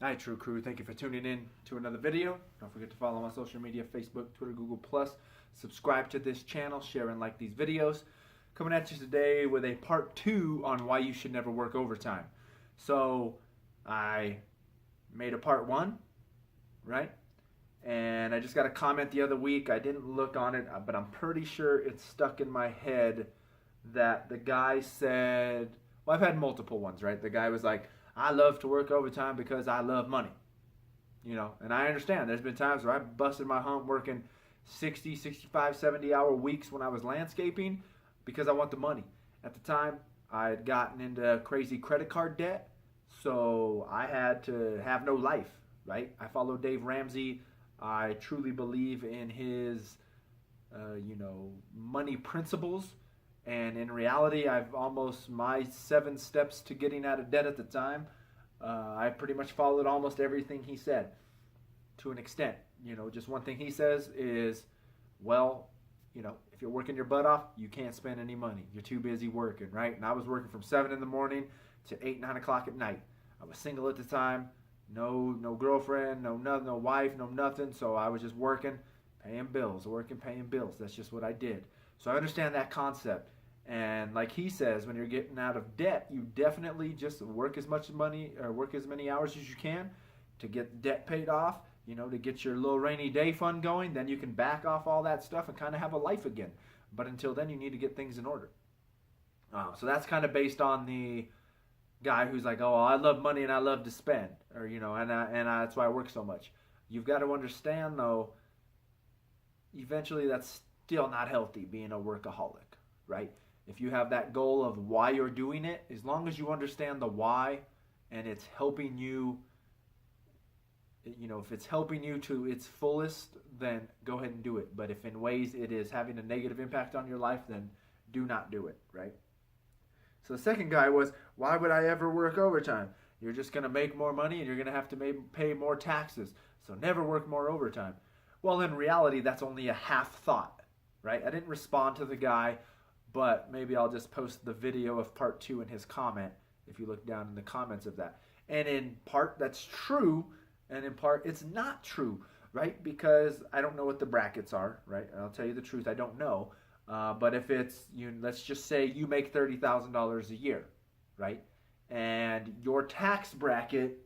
All right, True Crew, thank you for tuning in to another video. Don't forget to follow my social media, Facebook, Twitter, Google+. Subscribe to this channel, share and like these videos. Coming at you today with a part 2 on why you should never work overtime. So, I made a part 1, right? And I just got a comment the other week. I didn't look on it, but I'm pretty sure it's stuck in my head that the guy said, well, I've had multiple ones, right? The guy was like, I love to work overtime because I love money. And I understand. There's been times where I busted my hump working 60, 65, 70-hour weeks when I was landscaping because I want the money. At the time, I had gotten into crazy credit card debt, so I had to have no life, right? I follow Dave Ramsey. I truly believe in his, money principles. And in reality, I've almost my 7 steps to getting out of debt at the time. I pretty much followed almost everything he said to an extent. Just one thing he says is, well, if you're working your butt off, you can't spend any money. You're too busy working, right? And I was working from 7 in the morning to 8, 9 o'clock at night. I was single at the time, no girlfriend, no wife, no nothing. So I was just working, paying bills. That's just what I did. So I understand that concept. And like he says, when you're getting out of debt, you definitely just work as much money or work as many hours as you can to get debt paid off, to get your little rainy day fund going. Then you can back off all that stuff and kind of have a life again. But until then, you need to get things in order. So that's kind of based on the guy who's like, oh, I love money and I love to spend, or, that's why I work so much. You've got to understand, though, eventually that's still not healthy, being a workaholic, right? If you have that goal of why you're doing it, as long as you understand the why and it's helping you, if it's helping you to its fullest, then go ahead and do it. But if in ways it is having a negative impact on your life, then do not do it, right? So the second guy was, why would I ever work overtime? You're just going to make more money and you're going to have to pay more taxes. So never work more overtime. Well, in reality, that's only a half thought, right? I didn't respond to the guy, but maybe I'll just post the video of part 2 in his comment if you look down in the comments of that. And in part, that's true, and in part, it's not true, right? Because I don't know what the brackets are, right? And I'll tell you the truth, I don't know. But if it's, let's just say you make $30,000 a year, right? And your tax bracket,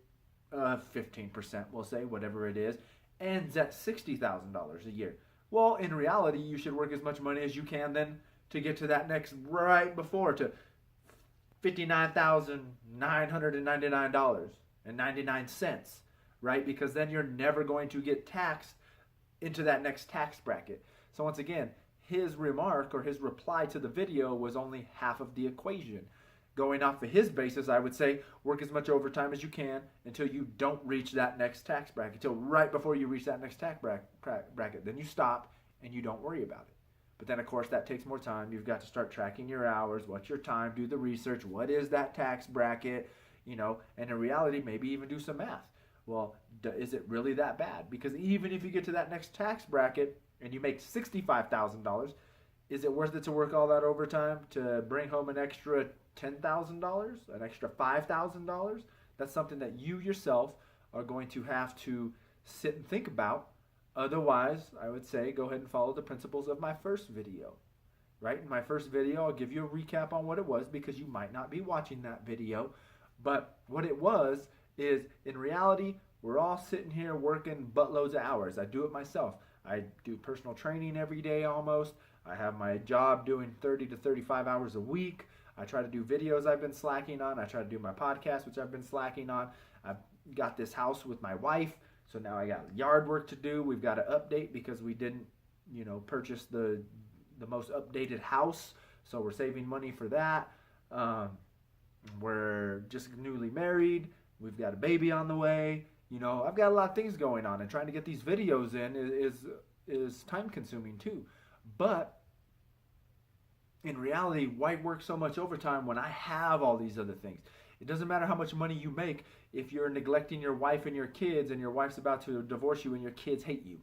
15%, we'll say, whatever it is, ends at $60,000 a year. Well, in reality, you should work as much money as you can then to get to that next right before, to $59,999.99, right? Because then you're never going to get taxed into that next tax bracket. So once again, his remark or his reply to the video was only half of the equation. Going off of his basis, I would say work as much overtime as you can until you don't reach that next tax bracket, until right before you reach that next tax bracket. Then you stop and you don't worry about it. But then, of course, that takes more time. You've got to start tracking your hours. What's your time? Do the research. What is that tax bracket? And in reality, maybe even do some math. Well, is it really that bad? Because even if you get to that next tax bracket and you make $65,000, is it worth it to work all that overtime to bring home an extra $10,000, an extra $5,000? That's something that you yourself are going to have to sit and think about. Otherwise, I would say go ahead and follow the principles of my first video, right? In my first video, I'll give you a recap on what it was because you might not be watching that video. But what it was is, in reality, we're all sitting here working buttloads of hours. I do it myself. I do personal training every day almost. I have my job doing 30 to 35 hours a week. I try to do videos I've been slacking on. I try to do my podcast, which I've been slacking on. I've got this house with my wife, so now I got yard work to do. We've got to update because we didn't, purchase the most updated house, so we're saving money for that. We're just newly married. We've got a baby on the way. I've got a lot of things going on, and trying to get these videos in is time consuming too. But in reality, why work so much overtime when I have all these other things? It doesn't matter how much money you make if you're neglecting your wife and your kids and your wife's about to divorce you and your kids hate you,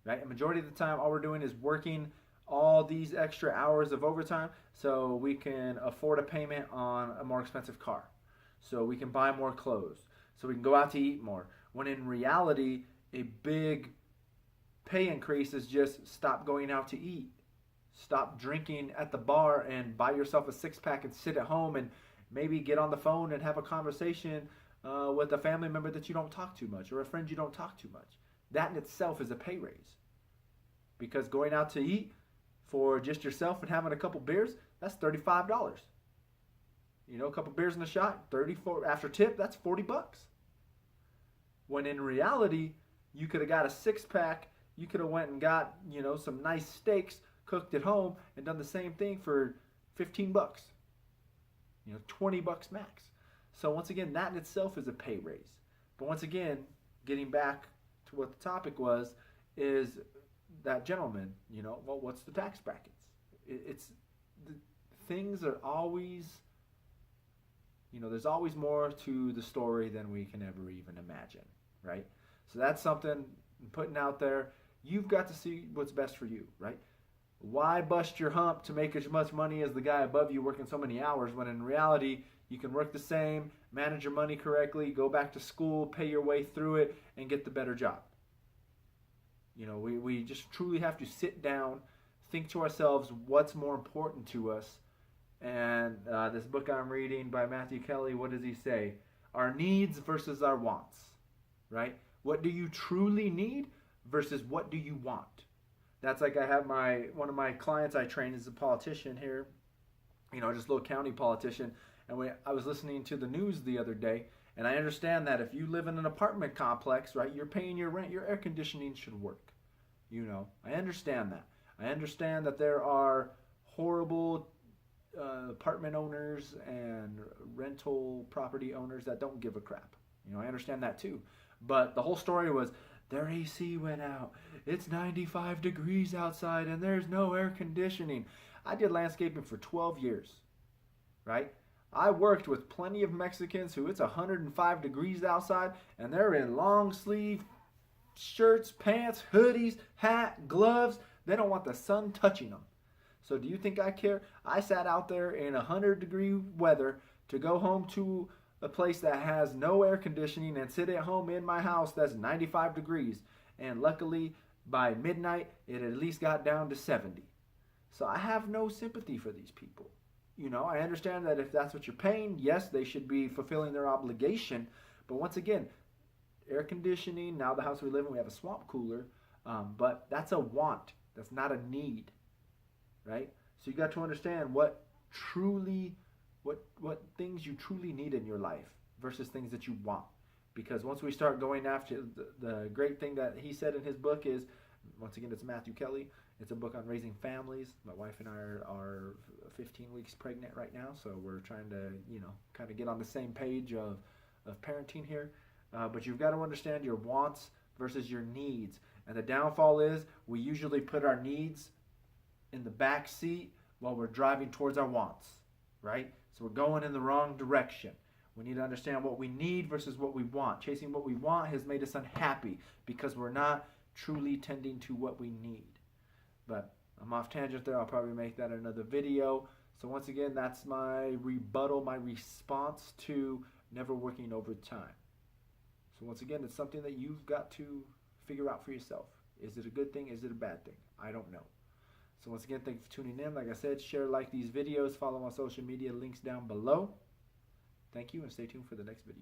right? A majority of the time, all we're doing is working all these extra hours of overtime so we can afford a payment on a more expensive car, so we can buy more clothes, so we can go out to eat more. When in reality, a big pay increase is just stop going out to eat. Stop drinking at the bar and buy yourself a six pack and sit at home and maybe get on the phone and have a conversation with a family member that you don't talk to much or a friend you don't talk to much. That in itself is a pay raise. Because going out to eat for just yourself and having a couple beers, that's $35. You know, a couple beers in a shot, 34 after tip, that's $40. When in reality, you could have got a six pack, you could have went and got, you know, some nice steaks cooked at home and done the same thing for $15. You know, $20 max. So once again, that in itself is a pay raise. But once again, getting back to what the topic was, is that gentleman, you know, well, what's the tax brackets? It's things are always, you know, there's always more to the story than we can ever even imagine, right? So that's something I'm putting out there. You've got to see what's best for you, right? Why bust your hump to make as much money as the guy above you working so many hours when in reality you can work the same, manage your money correctly, go back to school, pay your way through it, and get the better job? You know, we just truly have to sit down, think to ourselves what's more important to us. And this book I'm reading by Matthew Kelly, what does he say? Our needs versus our wants, right? What do you truly need versus what do you want? That's like I have one of my clients I train is a politician here, you know, just a little county politician. And I was listening to the news the other day, and I understand that if you live in an apartment complex, right, you're paying your rent, your air conditioning should work. You know, I understand that. I understand that there are horrible apartment owners and rental property owners that don't give a crap. You know, I understand that too. But the whole story was their AC went out. It's 95 degrees outside and there's no air conditioning. I did landscaping for 12 years, right? I worked with plenty of Mexicans who it's 105 degrees outside and they're in long sleeve shirts, pants, hoodies, hat, gloves. They don't want the sun touching them. So do you think I care? I sat out there in 100-degree weather to go home to a place that has no air conditioning and sit at home in my house that's 95 degrees. And luckily, by midnight, it at least got down to 70. So I have no sympathy for these people. You know, I understand that if that's what you're paying, yes, they should be fulfilling their obligation. But once again, air conditioning, now the house we live in, we have a swamp cooler. But that's a want. That's not a need. Right? So you got to understand what things you truly need in your life versus things that you want. Because once we start going after the great thing that he said in his book is, once again, it's Matthew Kelly. It's a book on raising families. My wife and I are 15 weeks pregnant right now, so we're trying to, you know, kind of get on the same page of parenting here. But you've got to understand your wants versus your needs. And the downfall is we usually put our needs in the back seat while we're driving towards our wants, right? So we're going in the wrong direction. We need to understand what we need versus what we want. Chasing what we want has made us unhappy because we're not truly tending to what we need. But I'm off tangent there. I'll probably make that another video. So once again, that's my rebuttal, my response to never working overtime. So once again, it's something that you've got to figure out for yourself. Is it a good thing? Is it a bad thing? I don't know. So once again, thank you for tuning in. Like I said, share, like these videos, follow my social media links down below. Thank you, and stay tuned for the next video.